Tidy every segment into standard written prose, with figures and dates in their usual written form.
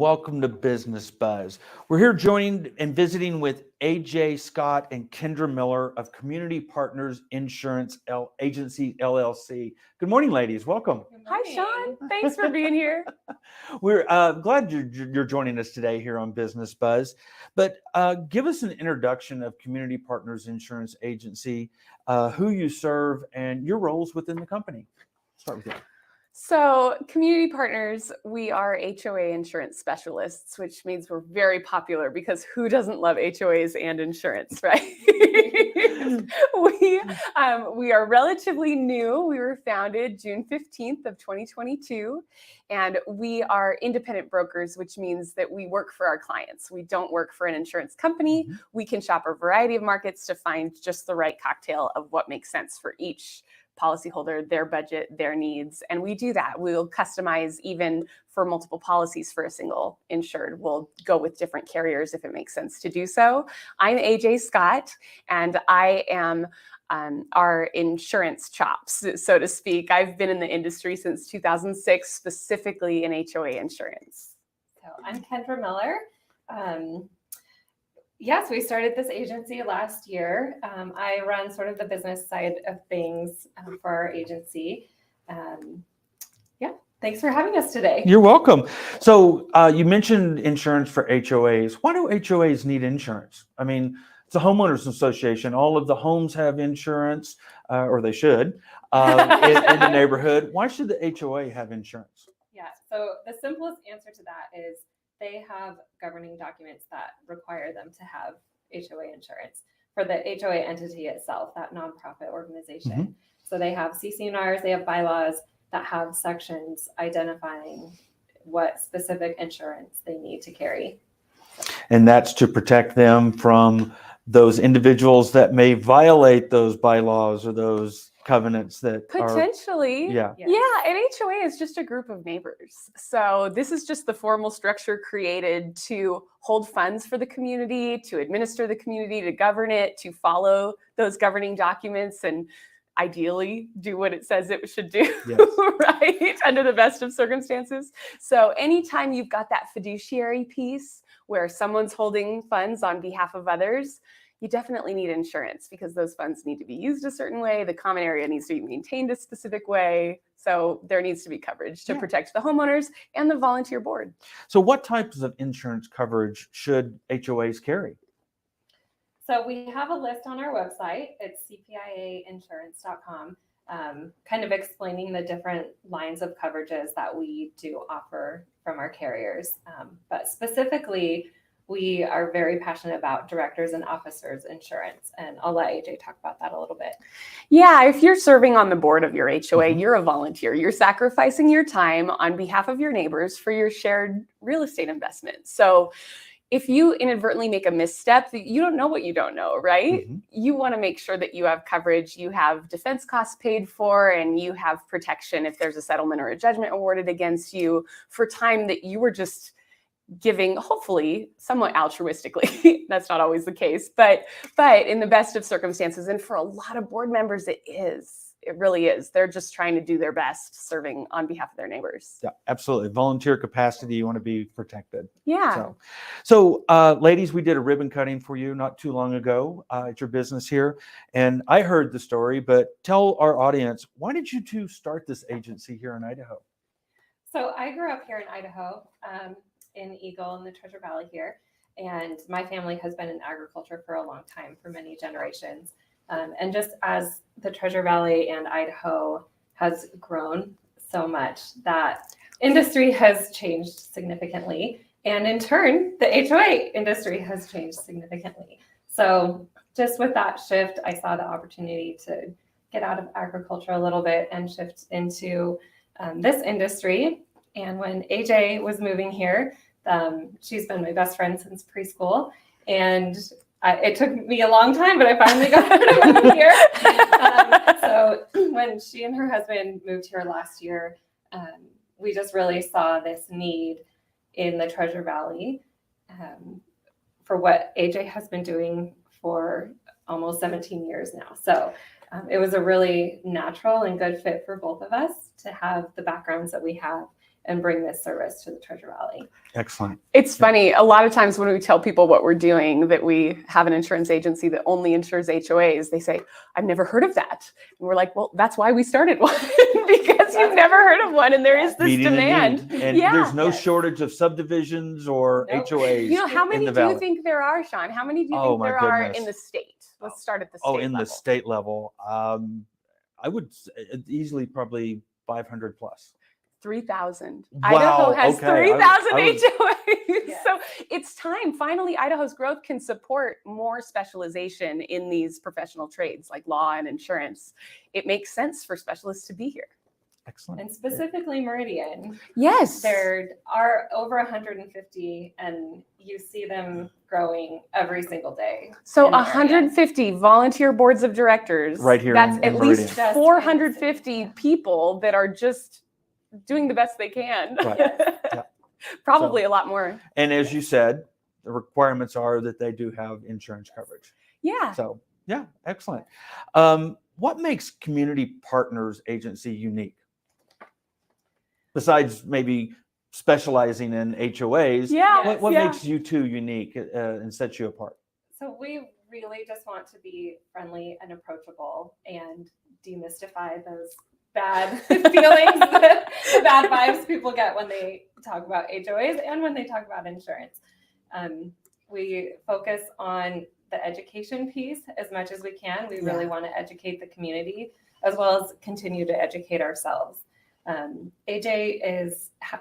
welcome to Business Buzz. We're here joined and visiting with AJ Scott and Kendra Miller of Community Partners Insurance Agency, LLC. Good morning, ladies. Welcome. Hi, Sean. Thanks for being here. We're glad you're joining us today here on Business Buzz. But give us an introduction of Community Partners Insurance Agency, who you serve, and your roles within the company. Start with you. So Community Partners, we are HOA insurance specialists, which means we're very popular because who doesn't love HOAs and insurance, right? We are relatively new. We were founded June 15th of 2022, and we are independent brokers, which means that we work for our clients. We don't work for an insurance company. Mm-hmm. We can shop a variety of markets to find just the right cocktail of what makes sense for each policyholder, their budget, their needs. And we do that. We'll customize even for multiple policies for a single insured. We'll go with different carriers if it makes sense to do so. I'm AJ Scott, and I am our insurance chops, so to speak. I've been in the industry since 2006, specifically in HOA insurance. So I'm Kendra Miller. Yes, we started this agency last year. I run sort of the business side of things for our agency. Thanks for having us today. You're welcome. So you mentioned insurance for HOAs. Why do HOAs need insurance? I mean, it's a homeowners association. All of the homes have insurance, or they should, in the neighborhood. Why should the HOA have insurance? Yeah, so the simplest answer to that is they have governing documents that require them to have HOA insurance for the HOA entity itself, that nonprofit organization. Mm-hmm. So they have CC&Rs, they have bylaws that have sections identifying what specific insurance they need to carry. And that's to protect them from those individuals that may violate those bylaws or those covenants that potentially. Yeah, an HOA is just a group of neighbors. So this is just the formal structure created to hold funds for the community, to administer the community, to govern it, to follow those governing documents, and ideally do what it says it should do, yes. Right? Under the best of circumstances. So anytime you've got that fiduciary piece where someone's holding funds on behalf of others, you definitely need insurance because those funds need to be used a certain way. The common area needs to be maintained a specific way. So there needs to be coverage to protect the homeowners and the volunteer board. So what types of insurance coverage should HOAs carry? So we have a list on our website. It's cpiainsurance.com, kind of explaining the different lines of coverages that we do offer from our carriers. But specifically, we are very passionate about directors and officers insurance, and I'll let AJ talk about that a little bit. Yeah, if you're serving on the board of your HOA, mm-hmm. You're a volunteer. You're sacrificing your time on behalf of your neighbors for your shared real estate investment. So if you inadvertently make a misstep, you don't know what you don't know, right? Mm-hmm. You want to make sure that you have coverage, you have defense costs paid for, and you have protection if there's a settlement or a judgment awarded against you for time that you were just giving, hopefully somewhat altruistically. That's not always the case, but in the best of circumstances. And for a lot of board members, it really is. They're just trying to do their best serving on behalf of their neighbors. Yeah, absolutely. Volunteer capacity, you want to be protected. Yeah. So ladies, we did a ribbon cutting for you not too long ago at your business here. And I heard the story, but tell our audience, why did you two start this agency here in Idaho? So I grew up here in Idaho, in Eagle in the Treasure Valley here. And my family has been in agriculture for a long time, for many generations. And just as the Treasure Valley and Idaho has grown so much, that industry has changed significantly. And in turn, the HOA industry has changed significantly. So just with that shift, I saw the opportunity to get out of agriculture a little bit and shift into this industry. And when AJ was moving here, she's been my best friend since preschool. And it took me a long time, but I finally got her to move here. So when she and her husband moved here last year, we just really saw this need in the Treasure Valley for what AJ has been doing for almost 17 years now. So it was a really natural and good fit for both of us to have the backgrounds that we have and bring this service to the Treasure Valley. Excellent. It's funny. A lot of times when we tell people what we're doing, that we have an insurance agency that only insures HOAs, they say, I've never heard of that. And we're like, well, that's why we started one, because you've never heard of one and there is this Meeting a demand. need. And Yeah. there's no Yes. shortage of subdivisions or Nope. HOAs. You know, how many the do you valley. think there are, Sean? How many do you Oh, think my there are goodness. in the state? Let's start at the state Oh, in level. the state level, I would easily probably 500 plus. 3,000. Wow, Idaho has okay. 3,000 I was- HOAs. Yes. So it's time. Finally, Idaho's growth can support more specialization in these professional trades like law and insurance. It makes sense for specialists to be here. Excellent. And specifically Meridian, Yes. there are over 150, and you see them growing every single day. So in the area. 150 volunteer boards of directors. Right here That's in at Meridian. least Just 450 in the city. people that are just doing the best they can. Right. Yeah. Probably So- a lot more. And as you said, the requirements are that they do have insurance coverage. Yeah. So, yeah, excellent. What makes Community Partners Agency unique? Besides maybe specializing in HOAs, Yeah. what yeah. makes you two unique and sets you apart? So we really just want to be friendly and approachable and demystify those bad feelings, the bad vibes people get when they talk about HOAs and when they talk about insurance. We focus on the education piece as much as we can. We really want to educate the community as well as continue to educate ourselves. AJ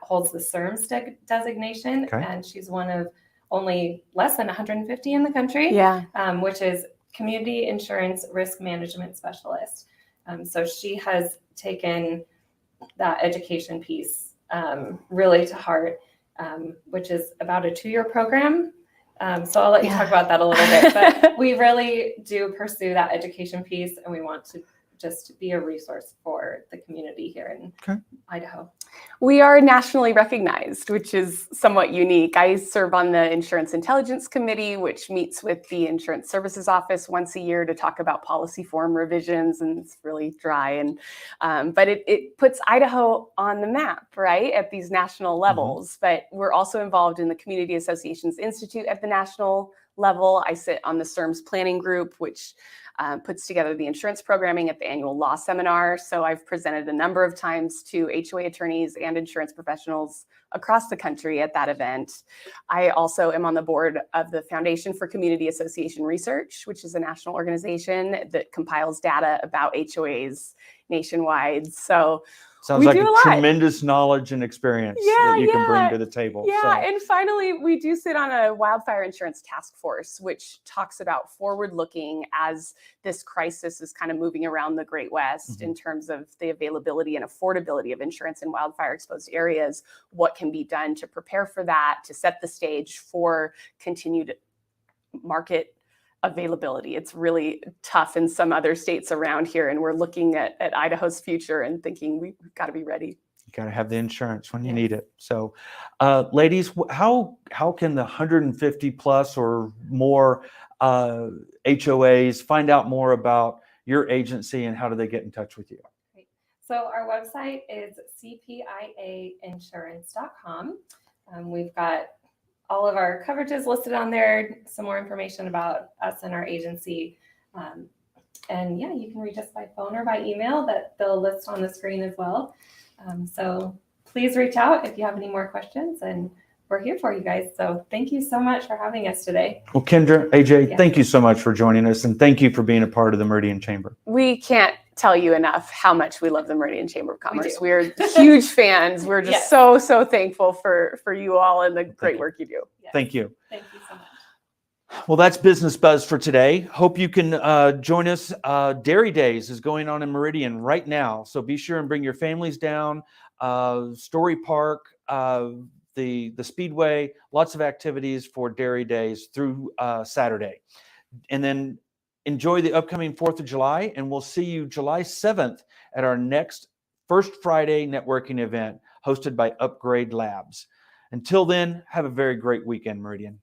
holds the CERMS designation, Okay. and she's one of only less than 150 in the country, Yeah. which is Community Insurance Risk Management Specialist. So she has taken that education piece really to heart, which is about a 2-year program. So I'll let you talk about that a little bit, but we really do pursue that education piece, and we want to just be a resource for the community here in Idaho. We are nationally recognized, which is somewhat unique. I serve on the Insurance Intelligence Committee, which meets with the Insurance Services Office once a year to talk about policy form revisions, and it's really dry. And but it puts Idaho on the map, right, at these national levels. But we're also involved in the Community Associations Institute at the national level. I sit on the CERMS planning group, which puts together the insurance programming at the annual law seminar. So I've presented a number of times to HOA attorneys and insurance professionals across the country at that event. I also am on the board of the Foundation for Community Association Research, which is a national organization that compiles data about HOAs nationwide. So Sounds we like do a a lot. tremendous knowledge and experience that you can bring to the table. Yeah, So, and finally, we do sit on a wildfire insurance task force, which talks about forward-looking as this crisis is kind of moving around the Great West in terms of the availability and affordability of insurance in wildfire-exposed areas. What can be done to prepare for that, to set the stage for continued market availability? It's really tough in some other states around here, and we're looking at Idaho's future and thinking we've got to be ready. you got to have the insurance when you need it. So, ladies, how can the 150 plus or more HOAs find out more about your agency, and how do they get in touch with you? So our website is cpiainsurance.com. We've got all of our coverages listed on there, some more information about us and our agency. And yeah, you can reach us by phone or by email that they'll list on the screen as well. So please reach out if you have any more questions, and we're here for you guys. So thank you so much for having us today. Well, Kendra, AJ, Yeah. thank you so much for joining us, and thank you for being a part of the Meridian Chamber. We can't tell you enough how much we love the Meridian Chamber of Commerce. do. We're huge fans. We're just Yes. so thankful for you all and the great work you do. Yes. Thank you. Thank you so much. Well, that's Business Buzz for today. Hope you can join us. Dairy Days is going on in Meridian right now, so be sure and bring your families down. Story Park, the Speedway, lots of activities for Dairy Days through Saturday. And then enjoy the upcoming 4th of July, and we'll see you July 7th at our next First Friday networking event hosted by Upgrade Labs. Until then, have a very great weekend, Meridian.